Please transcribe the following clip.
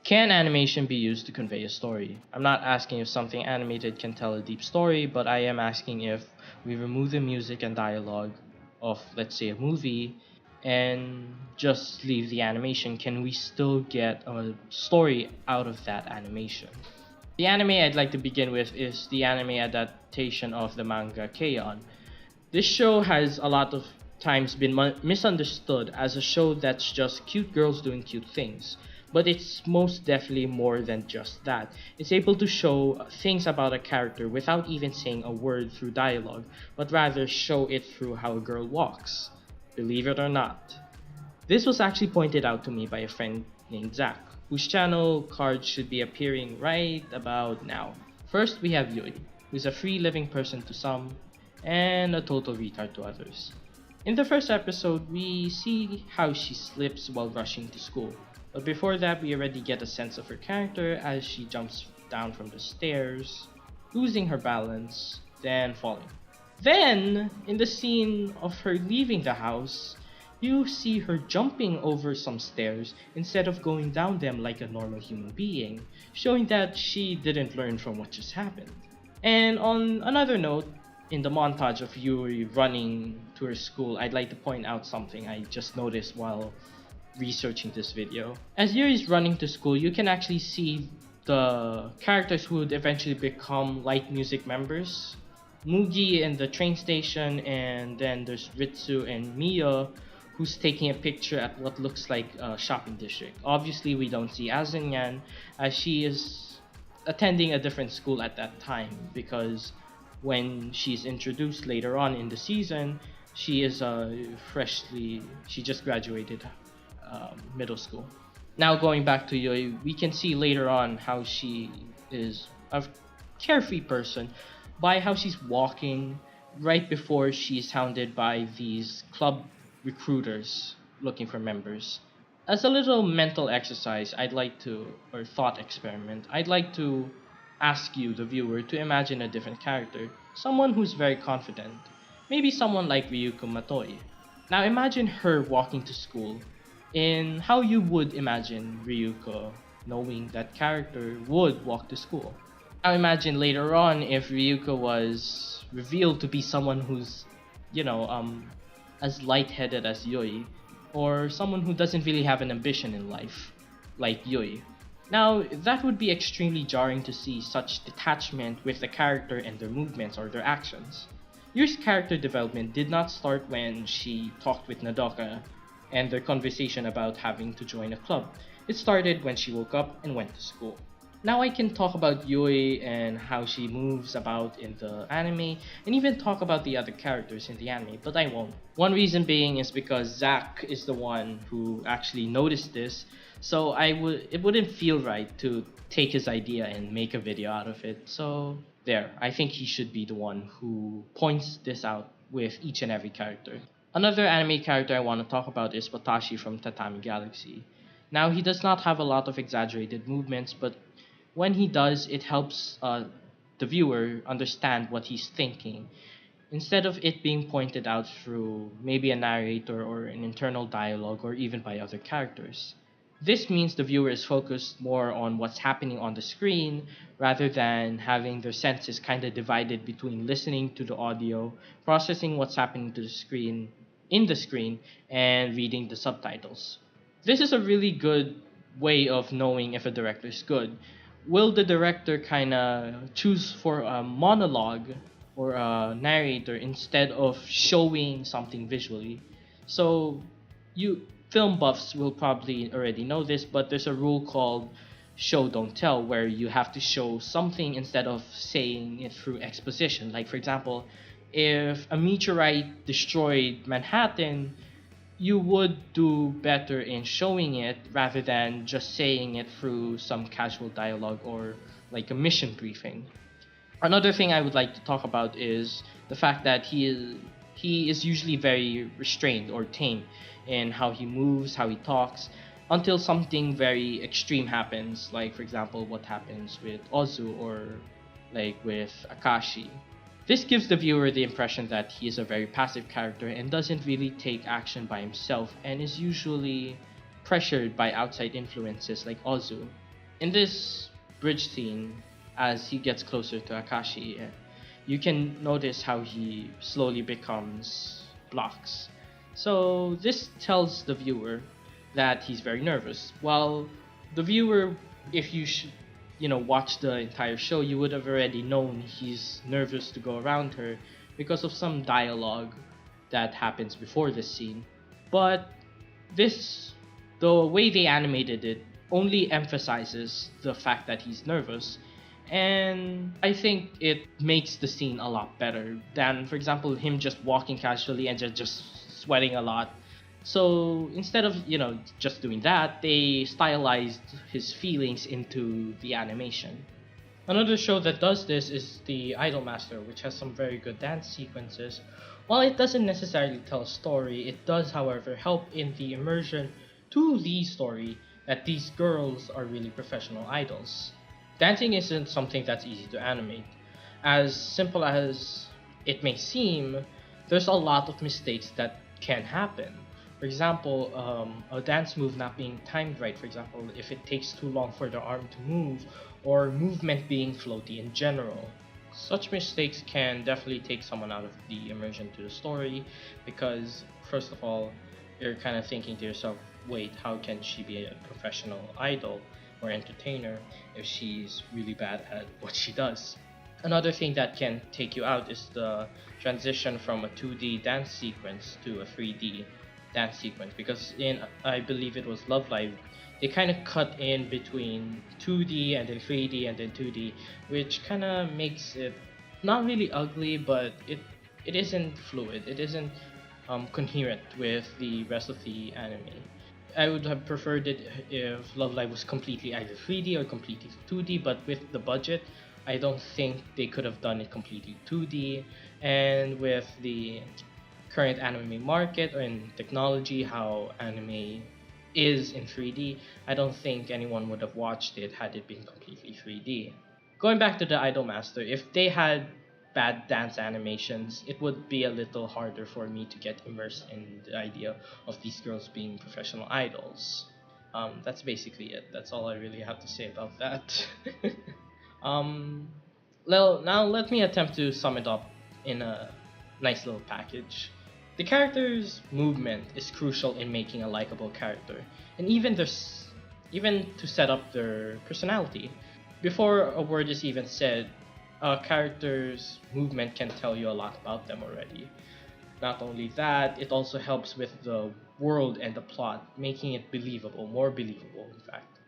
Can animation be used to convey a story? I'm not asking if something animated can tell a deep story, but I am asking if we remove the music and dialogue of, let's say, a movie and just leave the animation, can we still get a story out of that animation? The anime I'd like to begin with is the anime adaptation of the manga Keion. This show has a lot of times been misunderstood as a show that's just cute girls doing cute things. But it's most definitely more than just that. It's able to show things about a character without even saying a word through dialogue, but rather show it through how a girl walks. Believe it or not. This was actually pointed out to me by a friend named Zach, whose channel card should be appearing right about now. First, we have Yui, who's a free living person to some, and a total retard to others. In the first episode, we see how she slips while rushing to school, but before that, we already get a sense of her character as she jumps down from the stairs, losing her balance, then falling. Then, in the scene of her leaving the house, you see her jumping over some stairs instead of going down them like a normal human being, showing that she didn't learn from what just happened. And on another note, in the montage of Yuri running to her school, I'd like to point out something I just noticed while researching this video. As Yuri's running to school, you can actually see the characters who would eventually become light music members. Mugi in the train station, and then there's Ritsu and Mia who's taking a picture at what looks like a shopping district. Obviously, we don't see Azunyan as she is attending a different school at that time because when she's introduced later on in the season, she is she just graduated middle school. Now going back to Yui, we can see later on how she is a carefree person by how she's walking right before she's hounded by these club recruiters looking for members. As a little mental exercise, or thought experiment, I'd like to ask you, the viewer, to imagine a different character, someone who's very confident, maybe someone like Ryuko Matoi. Now imagine her walking to school in how you would imagine Ryuko knowing that character would walk to school. Now imagine later on if Ryuko was revealed to be someone who's, as lightheaded as Yui, or someone who doesn't really have an ambition in life, like Yui. Now, that would be extremely jarring to see such detachment with the character and their movements or their actions. Yui's character development did not start when she talked with Nadoka and their conversation about having to join a club. It started when she woke up and went to school. Now I can talk about Yui and how she moves about in the anime, and even talk about the other characters in the anime, but I won't. One reason being is because Zach is the one who actually noticed this, so it wouldn't feel right to take his idea and make a video out of it. So there, I think he should be the one who points this out with each and every character. Another anime character I want to talk about is Watashi from Tatami Galaxy. Now he does not have a lot of exaggerated movements, but when he does, it helps the viewer understand what he's thinking, instead of it being pointed out through maybe a narrator or an internal dialogue or even by other characters. This means the viewer is focused more on what's happening on the screen rather than having their senses kind of divided between listening to the audio, processing what's happening to the screen in the screen, and reading the subtitles. This is a really good way of knowing if a director is good. Will the director kind of choose for a monologue or a narrator instead of showing something visually? So you film buffs will probably already know this, but there's a rule called show don't tell where you have to show something instead of saying it through exposition. Like for example, if a meteorite destroyed Manhattan, you would do better in showing it rather than just saying it through some casual dialogue or like a mission briefing. Another thing I would like to talk about is the fact that he is usually very restrained or tame in how he moves, how he talks, until something very extreme happens, like for example what happens with Ozu or like with Akashi. This gives the viewer the impression that he is a very passive character and doesn't really take action by himself and is usually pressured by outside influences like Ozu. In this bridge scene, as he gets closer to Akashi, you can notice how he slowly becomes blocks. So this tells the viewer that he's very nervous. While the viewer, if you watch the entire show, you would have already known he's nervous to go around her because of some dialogue that happens before this scene. But this, the way they animated it, only emphasizes the fact that he's nervous, and I think it makes the scene a lot better than, for example, him just walking casually and just sweating a lot. So instead of just doing that, they stylized his feelings into the animation. Another show that does this is the Idolmaster, which has some very good dance sequences. While it doesn't necessarily tell a story, it does, however, help in the immersion to the story that these girls are really professional idols. Dancing isn't something that's easy to animate. As simple as it may seem, there's a lot of mistakes that can happen. For example, a dance move not being timed right, for example, if it takes too long for the arm to move, or movement being floaty in general. Such mistakes can definitely take someone out of the immersion to the story because, first of all, you're kind of thinking to yourself, wait, how can she be a professional idol or entertainer if she's really bad at what she does? Another thing that can take you out is the transition from a 2D dance sequence to a 3D dance sequence, because in, I believe it was Love Live, they kind of cut in between 2D and then 3D and then 2D, which kind of makes it not really ugly, but it isn't fluid. It isn't coherent with the rest of the anime. I would have preferred it if Love Live was completely either 3D or completely 2D, but with the budget, I don't think they could have done it completely 2D. And with the current anime market and technology, how anime is in 3D, I don't think anyone would have watched it had it been completely 3D. Going back to the Idolmaster, if they had bad dance animations, it would be a little harder for me to get immersed in the idea of these girls being professional idols. That's basically it. That's all I really have to say about that. um, well, now let me attempt to sum it up in a nice little package. The character's movement is crucial in making a likable character, and even to set up their personality. Before a word is even said, a character's movement can tell you a lot about them already. Not only that, it also helps with the world and the plot, making it believable, more believable, in fact.